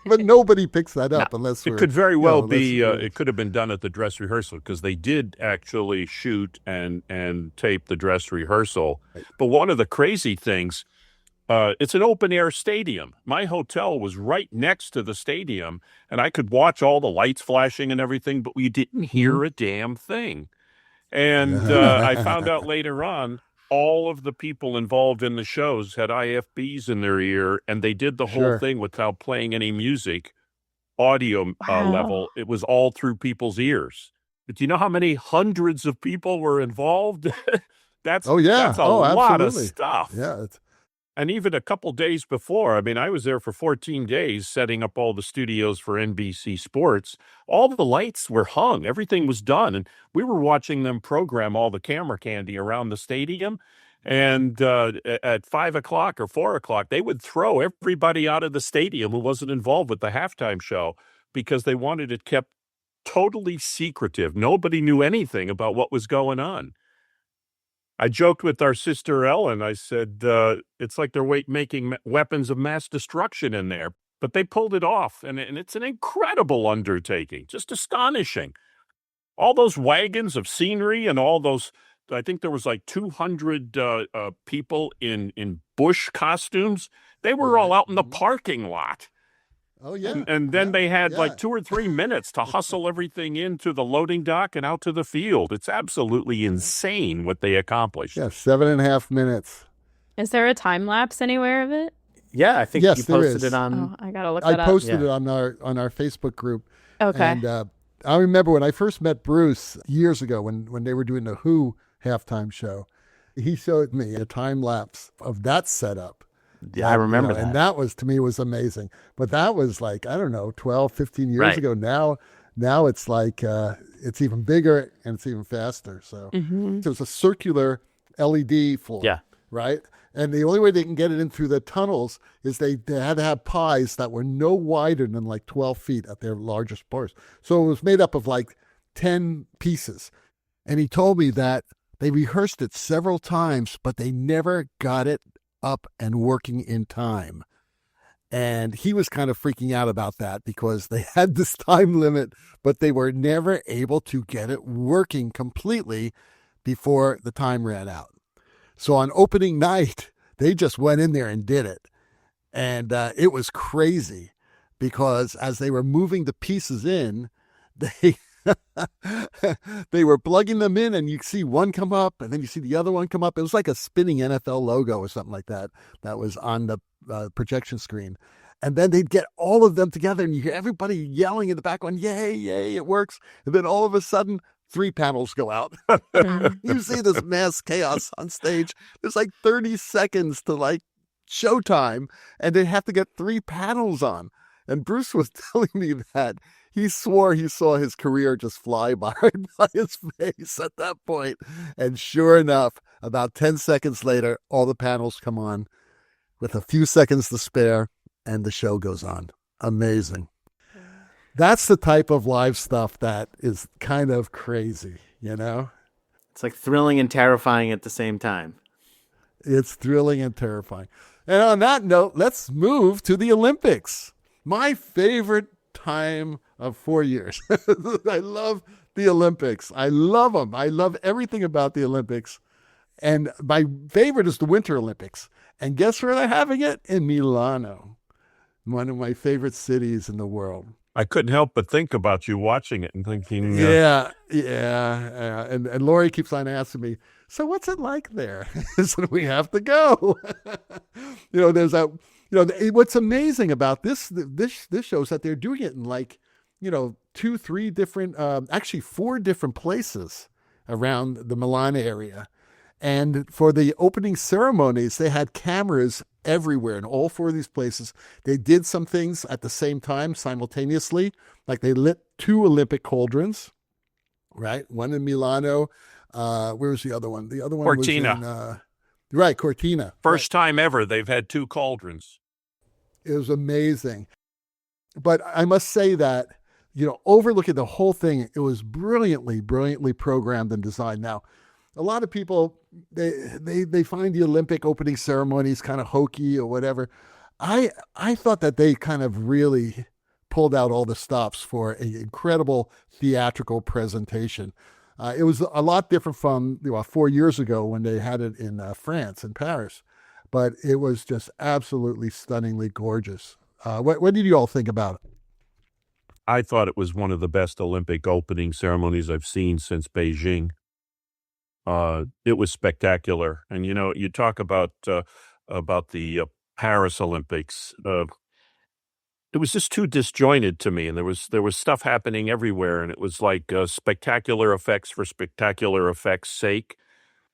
But nobody picks that up unless we're... It could very well be, it could have been done at the dress rehearsal, because they did actually shoot and tape the dress rehearsal. Right. But one of the crazy things, it's an open-air stadium. My hotel was right next to the stadium, and I could watch all the lights flashing and everything, but we didn't hear a damn thing. And I found out later on, all of the people involved in the shows had IFBs in their ear, and they did the whole thing without playing any music, audio level. It was all through people's ears. But do you know how many hundreds of people were involved? That's a lot of stuff. Yeah. And even a couple days before, I mean, I was there for 14 days setting up all the studios for NBC Sports. All the lights were hung. Everything was done. And we were watching them program all the camera candy around the stadium. And at 5 o'clock or 4 o'clock, they would throw everybody out of the stadium who wasn't involved with the halftime show because they wanted it kept totally secretive. Nobody knew anything about what was going on. I joked with our sister Ellen. I said, it's like they're making weapons of mass destruction in there. But they pulled it off, and it's an incredible undertaking, just astonishing. All those wagons of scenery and all those, I think there was like 200 people in Bush costumes. They were all out in the parking lot. Oh, yeah. And then they had like 2 or 3 minutes to hustle everything into the loading dock and out to the field. It's absolutely insane what they accomplished. Yeah, 7.5 minutes. Is there a time lapse anywhere of it? Yeah, I think you posted it on... Oh, I got to look that up. I posted it on our Facebook group. Okay. And I remember when I first met Bruce years ago when they were doing the Who halftime show, he showed me a time lapse of that setup. Yeah, I remember that. And that was, to me, was amazing. But that was like, I don't know, 12, 15 years ago. Now it's like, it's even bigger and it's even faster. So it's a circular LED floor. Yeah. Right. And the only way they can get it in through the tunnels is they had to have pies that were no wider than like 12 feet at their largest parts. So it was made up of like 10 pieces. And he told me that they rehearsed it several times, but they never got it up and working in time. And he was kind of freaking out about that because they had this time limit, but they were never able to get it working completely before the time ran out. So on opening night, they just went in there and did it. And it was crazy because as they were moving the pieces in, they they were plugging them in and you see one come up and then you see the other one come up. It was like a spinning NFL logo or something like that was on the projection screen. And then they'd get all of them together and you hear everybody yelling in the background, yay, yay, it works. And then all of a sudden, 3 panels go out. You see this mass chaos on stage. There's like 30 seconds to like showtime and they have to get 3 panels on. And Bruce was telling me that he swore he saw his career just fly by his face at that point. And sure enough, about 10 seconds later, all the panels come on with a few seconds to spare and the show goes on. Amazing. That's the type of live stuff that is kind of crazy, you know? It's like thrilling and terrifying at the same time. It's thrilling and terrifying. And on that note, let's move to the Olympics. My favorite time of 4 years. I love the Olympics. I love them. I love everything about the Olympics. And my favorite is the Winter Olympics. And guess where they're having it? In Milano, one of my favorite cities in the world. I couldn't help but think about you watching it and thinking... Yeah. And Lori keeps on asking me, so what's it like there? So we have to go. There's a... what's amazing about this show is that they're doing it in 2-3 different, actually 4 different places around the Milan area. And for the opening ceremonies, they had cameras everywhere in all 4 of these places. They did some things at the same time, simultaneously, like they lit 2 Olympic cauldrons, right? One in Milano. Where was the other one? The other one Cortina. was in... Right, Cortina. First time ever they've had 2 cauldrons. It was amazing. But I must say that, overlooking the whole thing, it was brilliantly programmed and designed. Now, a lot of people, they find the Olympic opening ceremonies kind of hokey or whatever. I thought that they kind of really pulled out all the stops for an incredible theatrical presentation. It was a lot different from 4 years ago when they had it in France, in Paris. But it was just absolutely stunningly gorgeous. What did you all think about it? I thought it was one of the best Olympic opening ceremonies I've seen since Beijing. It was spectacular. And, you talk about the Paris Olympics. It was just too disjointed to me, and there was stuff happening everywhere, and it was like spectacular effects for spectacular effects' sake.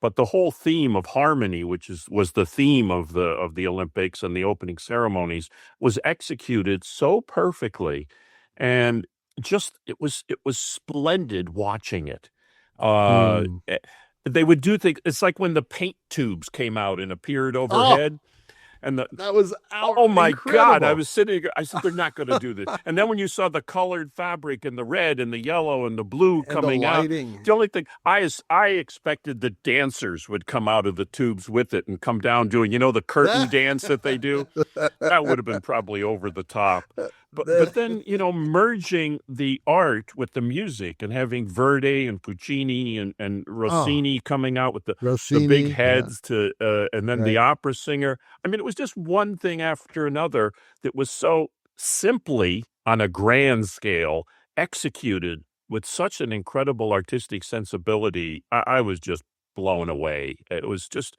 But the whole theme of harmony, which was the theme of the Olympics and the opening ceremonies, was executed so perfectly, and just it was splendid watching it. They would do things. It's like when the paint tubes came out and appeared overhead. And that was oh my incredible. God! I was sitting. I said, "They're not going to do this." And then when you saw the colored fabric and the red and the yellow and the blue coming out, the only thing I expected the dancers would come out of the tubes with it and come down doing, the curtain dance that they do. That would have been probably over the top. But then, merging the art with the music and having Verdi and Puccini and Rossini coming out with the big heads and then the opera singer. I mean, it was just one thing after another that was so simply on a grand scale executed with such an incredible artistic sensibility. I was just blown away. It was just,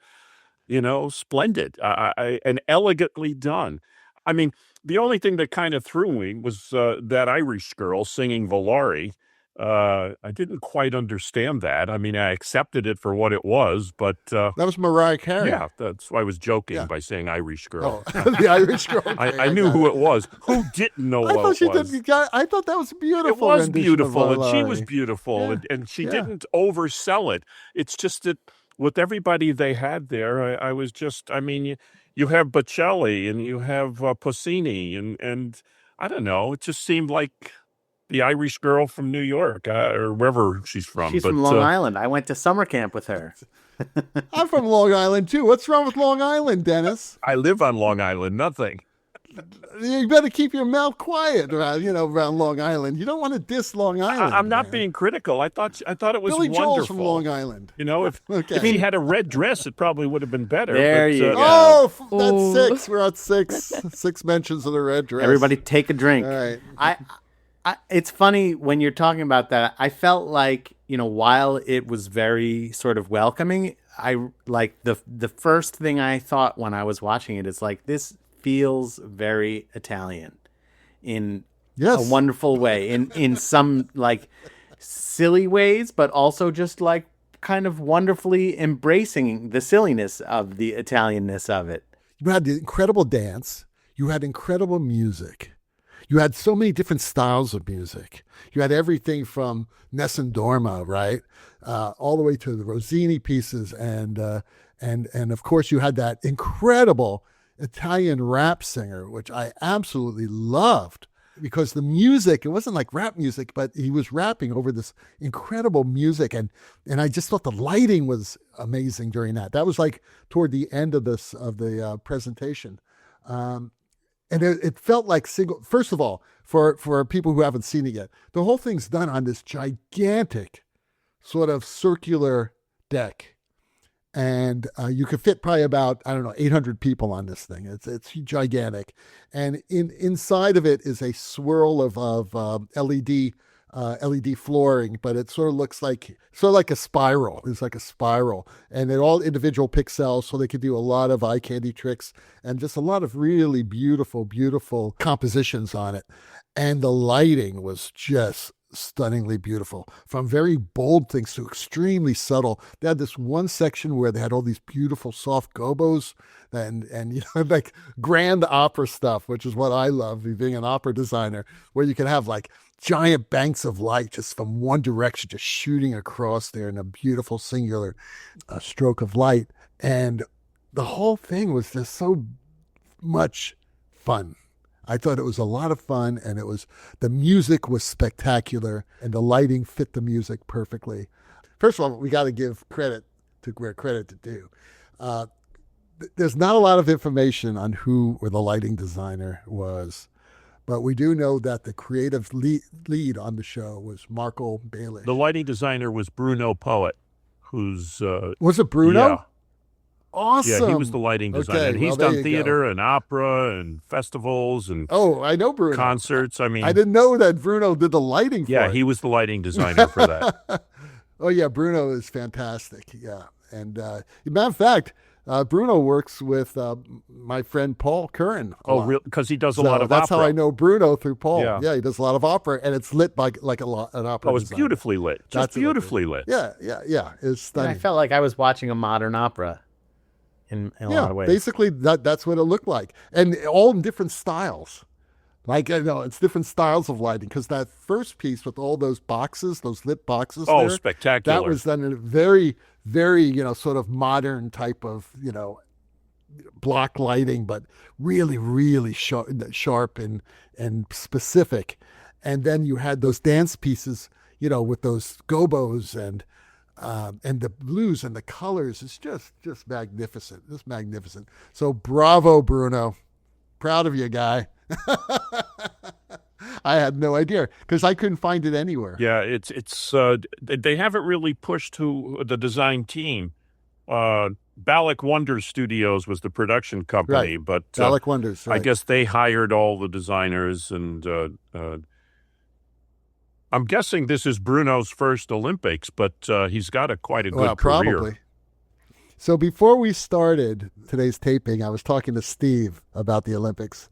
splendid and elegantly done. I mean, the only thing that kind of threw me was that Irish girl singing Volare. I didn't quite understand that. I mean, I accepted it for what it was, but That was Mariah Carey. yeah, that's why I was joking Yeah. by saying Irish girl. Oh, the Irish girl. I knew who it was. Who didn't know I what thought she it was? did. I thought that was beautiful. It was rendition of beautiful, and she was Lowry. beautiful, Yeah, and she yeah. didn't oversell it. It's just that with everybody they had there, I was just, I mean, you have Bocelli and you have Puccini, and I don't know, it just seemed like the Irish girl from New York or wherever she's from. She's but, from Long Island. I went to summer camp with her. I'm from Long Island too. What's wrong with Long Island, Dennis? I live on Long Island. Nothing. You better keep your mouth quiet around, around Long Island. You don't want to diss Long Island. I'm not man. being critical. I thought it was Billy wonderful. Joel's from Long Island. You know, if he had a red dress, it probably would have been better. There but, you go. Oh, that's Ooh. 6. We're at 6. 6 mentions of the red dress. Everybody take a drink. All right. It's funny when you're talking about that. I felt like, while it was very sort of welcoming, I like the first thing I thought when I was watching it is like, this feels very Italian in Yes. a wonderful way, in some like silly ways, but also just like kind of wonderfully embracing the silliness of the Italianness of it. You had the incredible dance. You had incredible music. You had so many different styles of music. You had everything from Nessun Dorma, right, all the way to the Rossini pieces, and of course you had that incredible Italian rap singer, which I absolutely loved, because the music, it wasn't like rap music, but he was rapping over this incredible music, and I just thought the lighting was amazing during that. That was like toward the end of the presentation. And it felt like first of all, for people who haven't seen it yet, the whole thing's done on this gigantic sort of circular deck. And you could fit probably about, 800 people on this thing. It's gigantic. And inside of it is a swirl of LED flooring, but it sort of looks like a spiral. It's like a spiral, and they're all individual pixels, so they could do a lot of eye candy tricks and just a lot of really beautiful, beautiful compositions on it. And the lighting was just stunningly beautiful, from very bold things to extremely subtle. They had this one section where they had all these beautiful soft gobos and like grand opera stuff, which is what I love, being an opera designer, where you can have like giant banks of light just from one direction, just shooting across there in a beautiful singular stroke of light. And the whole thing was just so much fun. I thought it was a lot of fun, and the music was spectacular, and the lighting fit the music perfectly. First of all, we got to give credit to where credit is due. There's not a lot of information on who or the lighting designer was, but we do know that the creative lead on the show was Marco Bailey. The lighting designer was Bruno Poet, who's Was it Bruno? Yeah. Awesome. Yeah, he was the lighting designer. Okay, He's well, there done you theater and opera and festivals and Oh, I know Bruno. concerts. I mean, I didn't know that Bruno did the lighting for yeah, it. he was the lighting designer for that. Oh, yeah, Bruno is fantastic. Yeah. And matter of fact, Bruno works with my friend Paul Curran. Oh, really? Because he does a lot of that's opera. how I know Bruno, through Paul. Yeah. He does a lot of opera, and it's lit by like an opera. Oh, it's designer. beautifully lit. Just That's what it is. beautifully lit. Yeah. It's And stunning. I felt like I was watching a modern opera in a lot of ways. Basically that's what it looked like, and all in different styles. Like, it's different styles of lighting, because that first piece with all those boxes, those lit boxes. Oh, there, spectacular. That was done in a very, very, sort of modern type of, block lighting, but really, really sharp and specific. And then you had those dance pieces, with those gobos and the blues and the colors. It's just magnificent. Just magnificent. So bravo, Bruno. Proud of you, guy. I had no idea, because I couldn't find it anywhere. Yeah, it's they haven't really pushed to the design team. Ballack Wonders Studios was the production company, Right. but Ballack Wonders. I Right. guess they hired all the designers, and I'm guessing this is Bruno's first Olympics, but he's got quite a good career. Probably. So before we started today's taping, I was talking to Steve about the Olympics.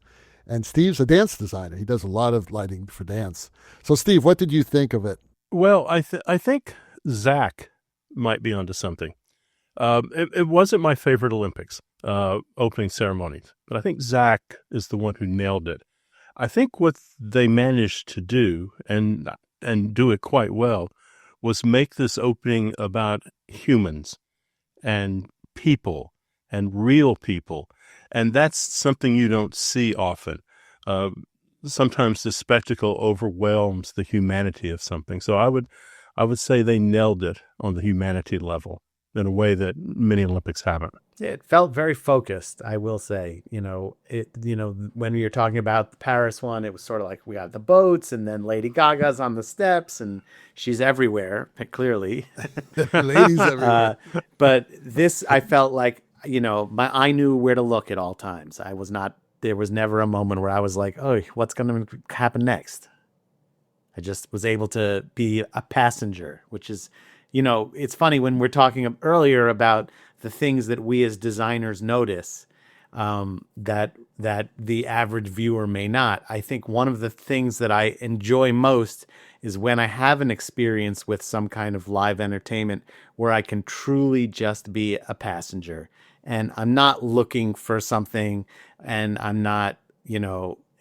And Steve's a dance designer. He does a lot of lighting for dance. So, Steve, what did you think of it? Well, I think Zach might be onto something. It wasn't my favorite Olympics opening ceremonies, but I think Zach is the one who nailed it. I think what they managed to do and do it quite well was make this opening about humans and people and real people, and that's something you don't see often. Sometimes the spectacle overwhelms the humanity of something. So I would say they nailed it on the humanity level in a way that many Olympics haven't. It felt very focused, I will say. When you're talking about the Paris one, it was sort of like we got the boats, and then Lady Gaga's on the steps, and she's everywhere, clearly. Ladies everywhere. But this, I felt like, I knew where to look at all times. There was never a moment where I was like, oh, what's going to happen next? I just was able to be a passenger, which is, it's funny when we're talking earlier about the things that we as designers notice that the average viewer may not. I think one of the things that I enjoy most is when I have an experience with some kind of live entertainment where I can truly just be a passenger. And I'm not looking for something, and I'm not,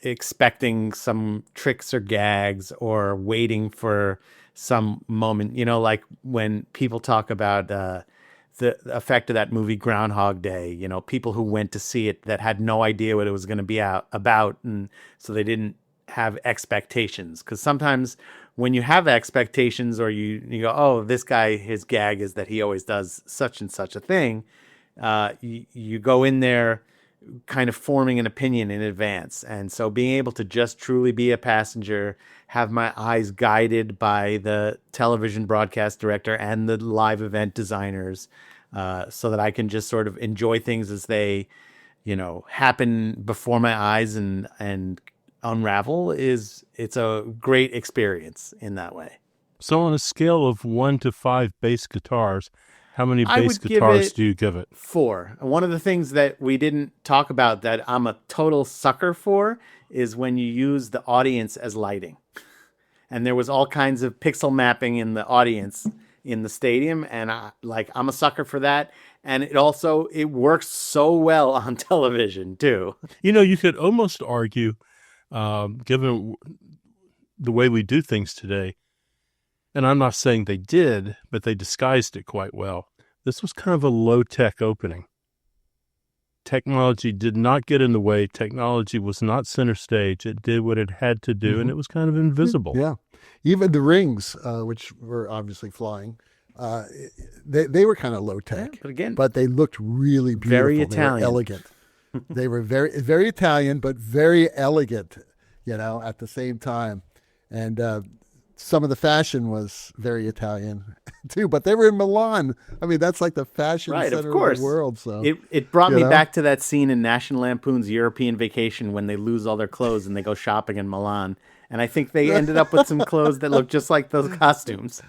expecting some tricks or gags or waiting for some moment, like when people talk about the effect of that movie Groundhog Day, people who went to see it that had no idea what it was going to be about. And so they didn't have expectations. Because sometimes when you have expectations, or you go, oh, this guy, his gag is that he always does such and such a thing. You go in there kind of forming an opinion in advance. And so being able to just truly be a passenger, have my eyes guided by the television broadcast director and the live event designers, so that I can just sort of enjoy things as they, happen before my eyes and unravel, it's a great experience in that way. So on a scale of 1 to 5 bass guitars, how many bass guitars do you give it? 4. One of the things that we didn't talk about that I'm a total sucker for is when you use the audience as lighting. And there was all kinds of pixel mapping in the audience in the stadium, and I'm a sucker for that. And it works so well on television too. You could almost argue, given the way we do things today, and I'm not saying they did, but they disguised it quite well. This was kind of a low-tech opening. Technology did not get in the way. Technology was not center stage. It did what it had to do, and it was kind of invisible. Yeah. Even the rings, which were obviously flying, they were kind of low-tech. Yeah, but they looked really beautiful. Very Italian. They were elegant. They were very, very Italian, but very elegant, at the same time. And some of the fashion was very Italian too, but they were in Milan. I mean, that's like the fashion center of the world. So it brought me back to that scene in National Lampoon's European Vacation when they lose all their clothes and they go shopping in Milan. And I think they ended up with some clothes that look just like those costumes.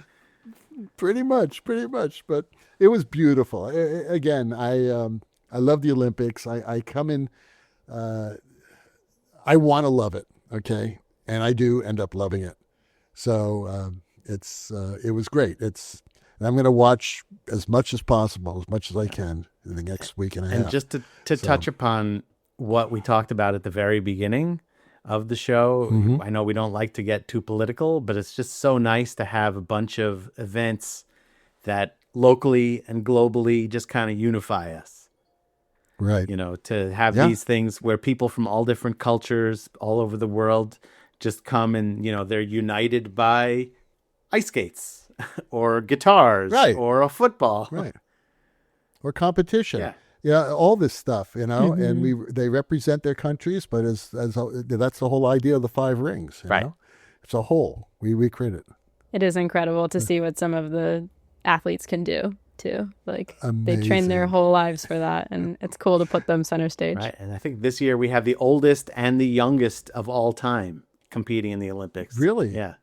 Pretty much. But it was beautiful. Again, I love the Olympics. I come in, I want to love it. Okay. And I do end up loving it. So it was great. And I'm going to watch as much as possible, as much as I can in the next week and a half. And just to touch upon what we talked about at the very beginning of the show, I know we don't like to get too political, but it's just so nice to have a bunch of events that locally and globally just kind of unify us. Right. To have these things where people from all different cultures all over the world just come and, they're united by ice skates or guitars or a football. Right. Or competition. Yeah. Yeah, all this stuff, and they represent their countries, but as that's the whole idea of the 5 rings. You know? It's a whole. We create it. It is incredible to see what some of the athletes can do too. Like Amazing. they train their whole lives for that, and it's cool to put them center stage. Right. And I think this year we have the oldest and the youngest of all time competing in the Olympics. Really? Yeah.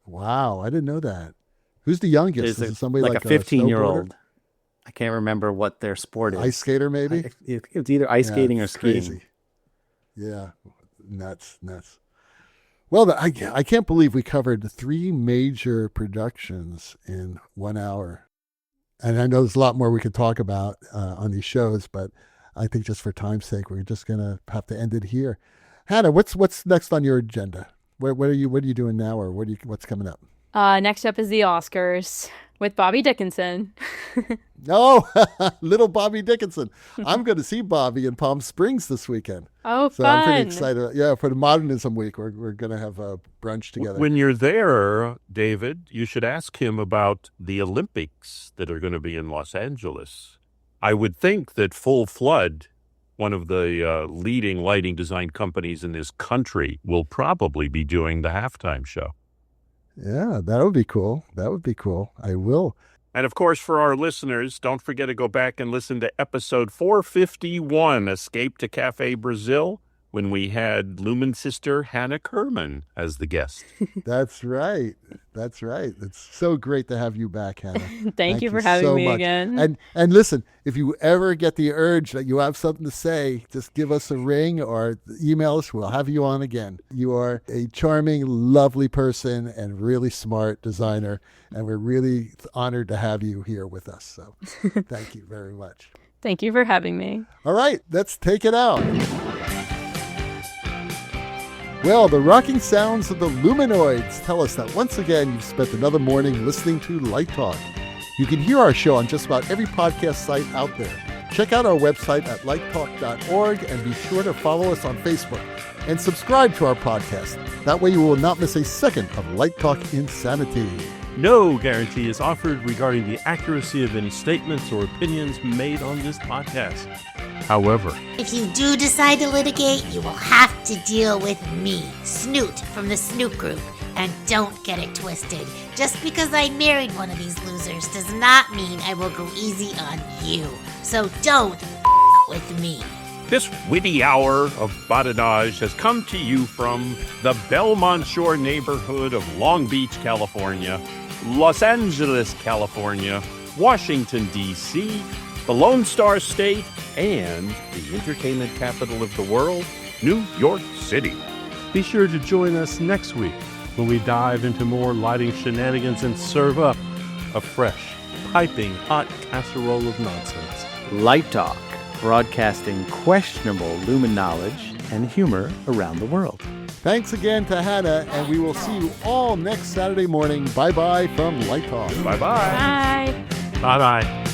Wow, I didn't know that. Who's the youngest? Is it somebody like a 15-year-old? I can't remember what their sport is. Ice skater, maybe? It's either ice skating or skiing. Crazy. Yeah, nuts. Well, I can't believe we covered 3 major productions in 1 hour. And I know there's a lot more we could talk about on these shows, but I think just for time's sake, we're just going to have to end it here. Hannah, what's next on your agenda? What are you doing now, or what's coming up? Next up is the Oscars with Bobby Dickinson. Oh, little Bobby Dickinson. I'm going to see Bobby in Palm Springs this weekend. Oh, so fun. I'm pretty excited. Yeah, for the Modernism Week, we're going to have a brunch together. When you're there, David, you should ask him about the Olympics that are going to be in Los Angeles. I would think that Full Flood, one of the leading lighting design companies in this country, will probably be doing the halftime show. Yeah, that would be cool. That would be cool. I will. And of course, for our listeners, don't forget to go back and listen to episode 451, Escape to Cafe Brazil, when we had Lumen sister Hannah Kerman as the guest. That's right. That's right. It's so great to have you back, Hannah. Thank you for having me again. And listen, if you ever get the urge that you have something to say, just give us a ring or email us. We'll have you on again. You are a charming, lovely person and really smart designer, and we're really honored to have you here with us. So thank you very much. Thank you for having me. All right, let's take it out. Well, the rocking sounds of the Luminoids tell us that once again you've spent another morning listening to Light Talk. You can hear our show on just about every podcast site out there. Check out our website at lighttalk.org and be sure to follow us on Facebook and subscribe to our podcast. That way you will not miss a second of Light Talk insanity. No guarantee is offered regarding the accuracy of any statements or opinions made on this podcast. However, if you do decide to litigate, you will have to deal with me, Snoot from the Snoot Group. And don't get it twisted. Just because I married one of these losers does not mean I will go easy on you. So don't with me. This witty hour of badinage has come to you from the Belmont Shore neighborhood of Long Beach, California, Los Angeles, California, Washington, D.C., the Lone Star State, and the entertainment capital of the world, New York City. be sure to join us next week when we dive into more lighting shenanigans and serve up a fresh, piping hot casserole of nonsense. Light Talk, broadcasting questionable Lumen knowledge and humor around the world. Thanks again to Hannah, and we will see you all next Saturday morning. Bye-bye from Light Talk. Bye-bye. Bye. Bye-bye.